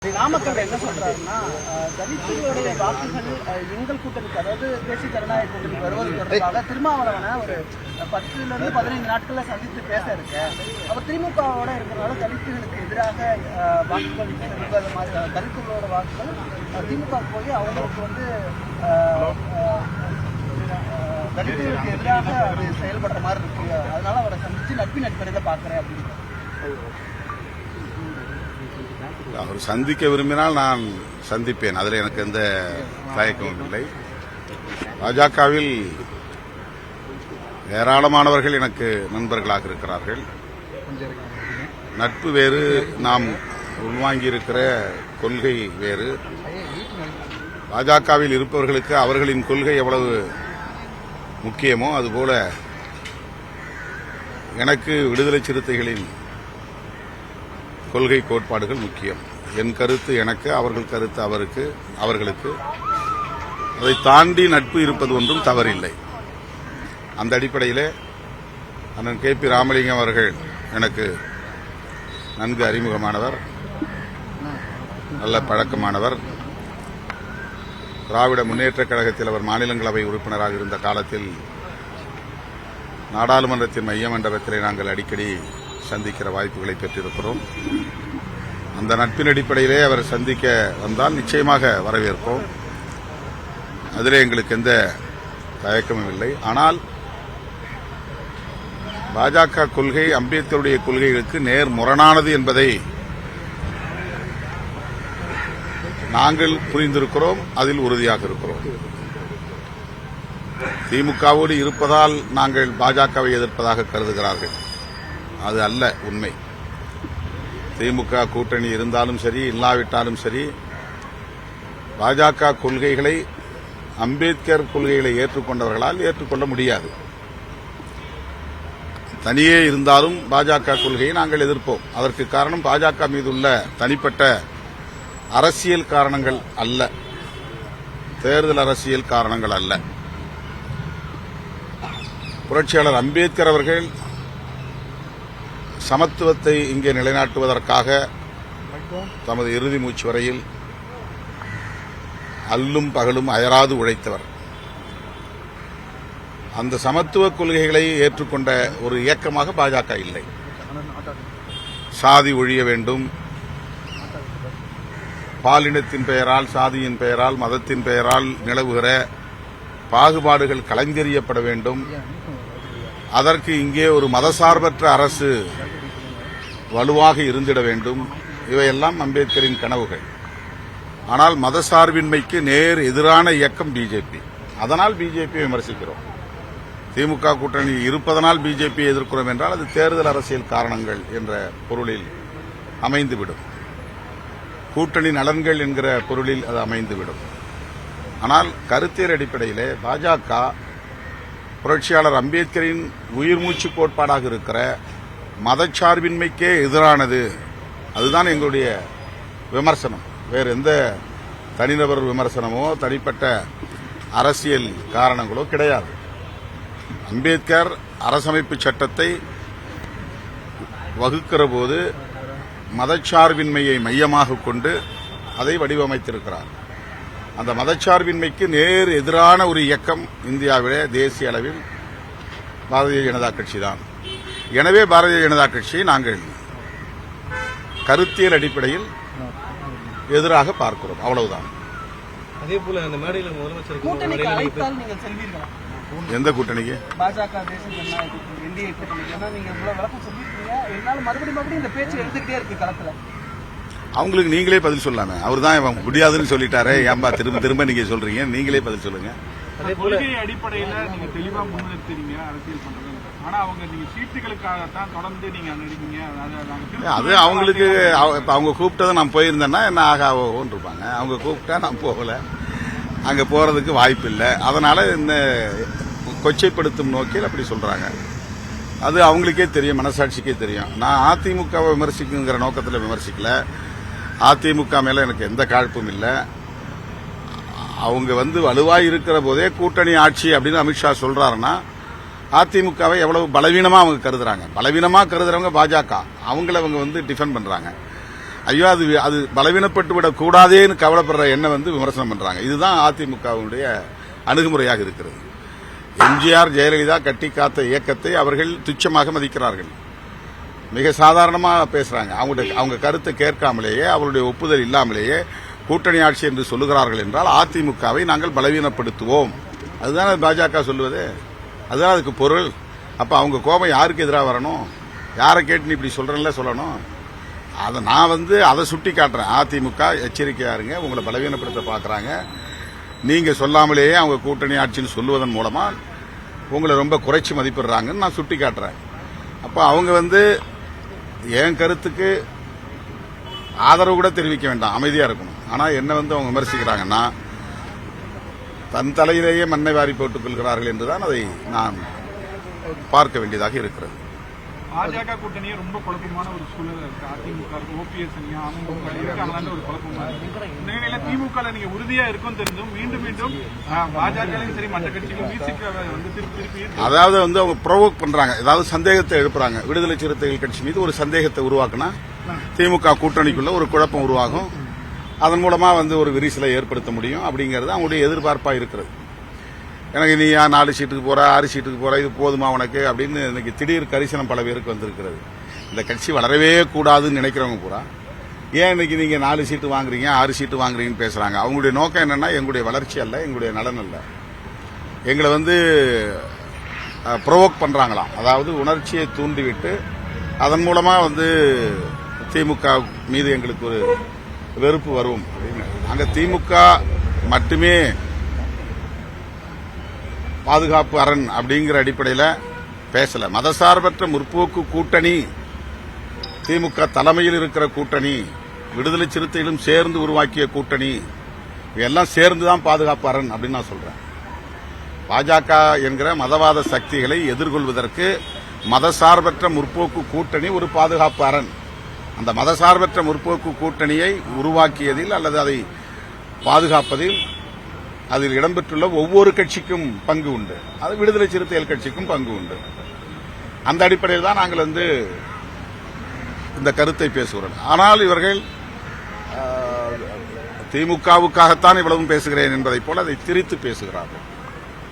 நாமக்கல்ல என்ன சொல்றாருன்னா, தலித்துகளுடைய வாக்குகள் எங்கள் கூட்டணிக்கு, அதாவது தேசிய ஜனநாயக கூட்டணிக்கு வருவது தொடர்பாக திருமாவளவனை ஒரு 10 to 15 நாட்கள்ல சந்தித்து பேச இருக்கு. அவர் திமுகவோட இருக்கிறனால தலித்துகளுக்கு எதிராக வாக்குகள் செல்வது மாதிரி, தலித்துகளோட வாக்குகள் திமுக போய் அவங்களுக்கு வந்து தலித்துகளுக்கு எதிராக அது செயல்படுற மாதிரி இருக்கு. அதனால அவரை சந்திச்சு நட்பின் அடிப்படையில் பாக்குறேன் அப்படின்னு. அவர் சந்திக்க விரும்பினால் நான் சந்திப்பேன், அதில் எனக்கு எந்த தயக்கமும் இல்லை. பாஜகவில் ஏராளமானவர்கள் எனக்கு நண்பர்களாக இருக்கிறார்கள். நட்பு வேறு, நாம் உள்வாங்கியிருக்கிற கொள்கை வேறு. பாஜகவில் இருப்பவர்களுக்கு அவர்களின் கொள்கை எவ்வளவு முக்கியமோ அதுபோல எனக்கு விடுதலை சிறுத்தைகளின் கொள்கை கோட்பாடுகள் முக்கியம். என் கருத்து எனக்கு, அவர்கள் கருத்து அவர்களுக்கு. அதை தாண்டி நட்பு இருப்பது ஒன்றும் தவறில்லை. அந்த அடிப்படையில் அண்ணன் KP ராமலிங்கம் அவர்கள் எனக்கு நன்கு அறிமுகமானவர், நல்ல பழக்கமானவர். திராவிட முன்னேற்றக் கழகத்தில் அவர் மாநிலங்களவை உறுப்பினராக இருந்த காலத்தில் நாடாளுமன்றத்தின் மைய மண்டபத்திலே நாங்கள் அடிக்கடி சந்திக்கிற வாய்ப்புகளை பெற்றிருக்கிறோம். அந்த நட்பின் அடிப்படையிலே அவர் சந்திக்க வந்தால் நிச்சயமாக வரவேற்போம். அதிலே எங்களுக்கு எந்த தயக்கமும் இல்லை. ஆனால் பாஜக கொள்கை அம்பேத்கருடைய கொள்கைகளுக்கு நேர் முரணானது என்பதை நாங்கள் புரிந்திருக்கிறோம், அதில் உறுதியாக இருக்கிறோம். திமுகவோடு இருப்பதால் நாங்கள் பாஜகவை எதிர்ப்பதாக கருதுகிறார்கள். அது அல்ல உண்மை. திமுக கூட்டணி இருந்தாலும் சரி, இல்லாவிட்டாலும் சரி, பாஜக கொள்கைகளை, அம்பேத்கர் கொள்கைகளை ஏற்றுக்கொண்டவர்களால் ஏற்றுக்கொள்ள முடியாது. தனியே இருந்தாலும் பாஜக கொள்கையை நாங்கள் எதிர்ப்போம். அதற்கு காரணம் பாஜக மீதுள்ள தனிப்பட்ட அரசியல் காரணங்கள் அல்ல, தேர்தல் அரசியல் காரணங்கள் அல்ல. புரட்சியாளர் அம்பேத்கர் அவர்கள் சமத்துவத்தை இங்கே நிலைநாட்டுவதற்காக தமது இறுதி மூச்சு வரையில் அல்லும் பகலும் அயராது உழைத்தவர். அந்த சமத்துவ கொள்கைகளை ஏற்றுக்கொண்ட ஒரு இயக்கமாக பாஜக இல்லை. சாதி ஒழிய வேண்டும், பாலினத்தின் பெயரால், சாதியின் பெயரால், மதத்தின் பெயரால் நிலவுகிற பாகுபாடுகள் களைந்தெறியப்பட வேண்டும். அதற்கு இங்கே ஒரு மதசார்பற்ற அரசு வலுவாக இருந்திட வேண்டும். இவையெல்லாம் அம்பேத்கரின் கனவுகள். ஆனால் மதசார்பின்மைக்கு நேர் எதிரான இயக்கம் பிஜேபி. அதனால் பிஜேபியை விமர்சிக்கிறோம். திமுக கூட்டணி இருப்பதனால் பிஜேபியை எதிர்க்கிறோம் என்றால் அது தேர்தல் அரசியல் காரணங்கள் என்ற பொருளில் அமைந்துவிடும். கூட்டணி நலன்கள் என்கிற பொருளில் அது அமைந்துவிடும். ஆனால் கருத்தியல் அடிப்படையிலே பாஜக புரட்சியாளர் அம்பேத்கரின் உயிர் மூச்சு கோட்பாடாக இருக்கிற மதச்சார்பின்மைக்கே எதிரானது. அதுதான் எங்களுடைய விமர்சனம். வேறு எந்த தனிநபர் விமர்சனமோ தனிப்பட்ட அரசியல் காரணங்களோ கிடையாது. அம்பேத்கர் அரசமைப்பு சட்டத்தை வகுக்கிற போது மதச்சார்பின்மையை மையமாக கொண்டு அதை வடிவமைத்திருக்கிறார். அந்த மதச்சார்பின்மைக்கு நேர் எதிரான ஒரு இயக்கம் இந்தியாவிலே தேசிய அளவில் பாரதிய ஜனதா கட்சி தான். எனவே பாரதிய ஜனதா கட்சியை நாங்கள் கருத்தியல் அடிப்படையில் எதிராக பார்க்கிறோம், அவ்வளவுதான். அதேபோல அந்த மேடையில் முதலமைச்சர் கூட்டணிக்கு அழைத்தால் நீங்கள் செல்வீர்களா? எந்த கூட்டணிக்கு? பாஜக தேசிய ஜனநாயக கூட்டணி, NDA கூட்டணிக்கு. ஏன்னா நீங்க இவ்வளவு விளக்கம் சொல்லிருக்கீங்க, இருந்தாலும் மறுபடியும் இந்த பேச்சு எடுத்துக்கிட்டே இருக்கு களத்துல. அவங்களுக்கு நீங்களே பதில் சொல்லாம. அவர் தான் முடியாதுன்னு சொல்லிட்டாரு, ஏன்பா திரும்ப திரும்ப நீங்க சொல்றீங்க? நீங்களே பதில் சொல்லுங்க. கொள்கை அடிப்படையில நீங்க தெளிவா முன்னிறுத்துறீங்க அரசியல் பண்றது. ஆனா அவங்க நீங்க சீட்டுகளுக்காகத்தான் தொடர்ந்து நீங்க அங்க இருக்கீங்க. அது அவங்களுக்கு அவங்க கூப்பிட்டதை நான் போயிருந்தேன்னா என்ன ஆகாவோன்னு இருப்பாங்க. அவங்க கூப்பிட்டா நான் போகல, அங்க போறதுக்கு வாய்ப்பு இல்லை. அதனால இந்த கொச்சைப்படுத்தும் நோக்கில் அப்படி சொல்றாங்க. அது அவங்களுக்கே தெரியும், மனசாட்சிக்கே தெரியும். நான் அதிமுகவை விமர்சிக்குங்கிற நோக்கத்தில் விமர்சிக்கல. அதிமுக மேல எனக்கு எந்த காழ்ப்பும் இல்லை. அவங்க வலுவாய் இருக்கிற போதே கூட்டணி ஆட்சி அப்படின்னு அமித்ஷா சொல்றாருன்னா அதிமுகவை எவ்வளவு பலவீனமா அவங்க கருதுறாங்க. பலவீனமா கருதுறவங்க பாஜக, அவங்கள அவங்க டிஃபெண்ட் பண்றாங்க. ஐயோ அது பலவீனப்பட்டு விடக் கூடாதேன்னு கவலைப்படுற எண்ணம் வந்து விமர்சனம் பண்றாங்க. இதுதான் அதிமுகவுடைய அணுகுமுறையாக இருக்கிறது. எம்ஜிஆர் ஜெயலலிதா கட்டி காத்த இயக்கத்தை அவர்கள் துச்சமாக மதிக்கிறார்கள். மிக சாதாரணமாக பேசுறாங்க. அவங்க கருத்தை கேட்காமலேயே, அவருடைய ஒப்புதல் இல்லாமலேயே கூட்டணி ஆட்சி என்று சொல்லுகிறார்கள் என்றால் அதிமுகவை நாங்கள் பலவீனப்படுத்துவோம். அதுதானே பாஜக சொல்லுவது. அதுதான் அதுக்கு பொருள். அப்ப அவங்க கோபம் யாருக்கு எதிராக வரணும்? யாரை கேட்டு நீ இப்படி சொல்றேன்ல சொல்லணும். அதை நான் அதை சுட்டி காட்டுறேன். அதிமுக எச்சரிக்கையா இருங்க, உங்களை பலவீனப்படுத்த பாக்குறாங்க. நீங்க சொல்லாமலேயே அவங்க கூட்டணி ஆட்சின்னு சொல்லுவதன் மூலமா உங்களை ரொம்ப குறைச்சி மதிப்பிடுறாங்கன்னு நான் சுட்டி காட்டுறேன். அப்ப அவங்க என் கருத்துக்கு ஆதரவு கூட தெரிவிக்க வேண்டாம், அமைதியா இருக்கணும். ஆனா என்ன அவங்க விமர்சிக்கிறாங்கன்னா தன் தலையிலேயே மண்ணை வாரி போட்டுக் கொள்கிறார்கள் என்றுதான் அதை நான் பார்க்க வேண்டியதாக இருக்கிறது. பாஜக கூட்டணியே ரொம்ப குழப்பமான ஒரு சூழல் இருக்கு. அதிமுக ஓபிஎஸ் அமமுக இருக்காங்களான்னு ஒரு குழப்பமா இருக்கு. இந்த நிலையில திமுக நீங்க உறுதியா இருக்கும் தெரிஞ்சும் மீண்டும் மீண்டும் பாஜக சரி மற்ற கட்சிகளும் திருப்பி அதாவது அவங்க ப்ரொவோக் பண்றாங்க, ஏதாவது சந்தேகத்தை எழுப்புறாங்க. விடுதலை சிறுத்தைகள் கட்சி மீது ஒரு சந்தேகத்தை உருவாக்குனா திமுக கூட்டணிக்குள்ள ஒரு குழப்பம் உருவாகும். அதன் மூலமா ஒரு விரிசலை ஏற்படுத்த முடியும் அப்படிங்கிறது அவங்களுடைய எதிர்பார்ப்பா இருக்கிறது. எனக்கு நீ 4 சீட்டுக்கு போற 6 சீட்டுக்கு போற இது போதுமா உனக்கு அப்படின்னு இன்னைக்கு திடீர் கரிசனம் பல பேருக்கு வந்திருக்கிறது. இந்த கட்சி வளரவே கூடாதுன்னு நினைக்கிறவங்க பூரா ஏன் இன்னைக்கு நீங்க 4 சீட்டு வாங்குறீங்க 6 சீட்டு வாங்குறீங்கன்னு பேசுறாங்க. அவங்களுடைய நோக்கம் என்னன்னா எங்களுடைய வளர்ச்சி அல்ல, எங்களுடைய நலன் அல்ல. எங்களை ப்ரொவோக் பண்றாங்களாம். அதாவது உணர்ச்சியை தூண்டிவிட்டு அதன் மூலமா திமுக மீது எங்களுக்கு ஒரு வெறுப்பு வரும் அப்படின்னு. அங்க திமுக மட்டுமே பாதுகாப்பு அரண் அப்படிங்கிற அடிப்படையில் பேசல. மதசார்பற்ற முற்போக்கு கூட்டணி, திமுக தலைமையில் இருக்கிற கூட்டணி, விடுதலை சிறுத்தைகளும் சேர்ந்து உருவாக்கிய கூட்டணி, எல்லாம் சேர்ந்துதான் பாதுகாப்பு அரண் அப்படின்னு நான் சொல்றேன். பாஜக என்கிற மதவாத சக்திகளை எதிர்கொள்வதற்கு மதசார்பற்ற முற்போக்கு கூட்டணி ஒரு பாதுகாப்பு அரண். அந்த மதசார்பற்ற முற்போக்கு கூட்டணியை உருவாக்கியதில் அல்லது அதை பாதுகாப்பதில் அதில் இடம்பெற்றுள்ள ஒவ்வொரு கட்சிக்கும் பங்கு உண்டு. அது விடுதலை சிறுத்தைகள் கட்சிக்கும் பங்கு உண்டு. அந்த அடிப்படையில் தான் நாங்கள் இந்த கருத்தை பேசுகிறோம். ஆனால் இவர்கள் திமுகவுக்காகத்தான் இவ்வளவும் பேசுகிறேன் என்பதைப் போல அதை திரித்து பேசுகிறார்கள்.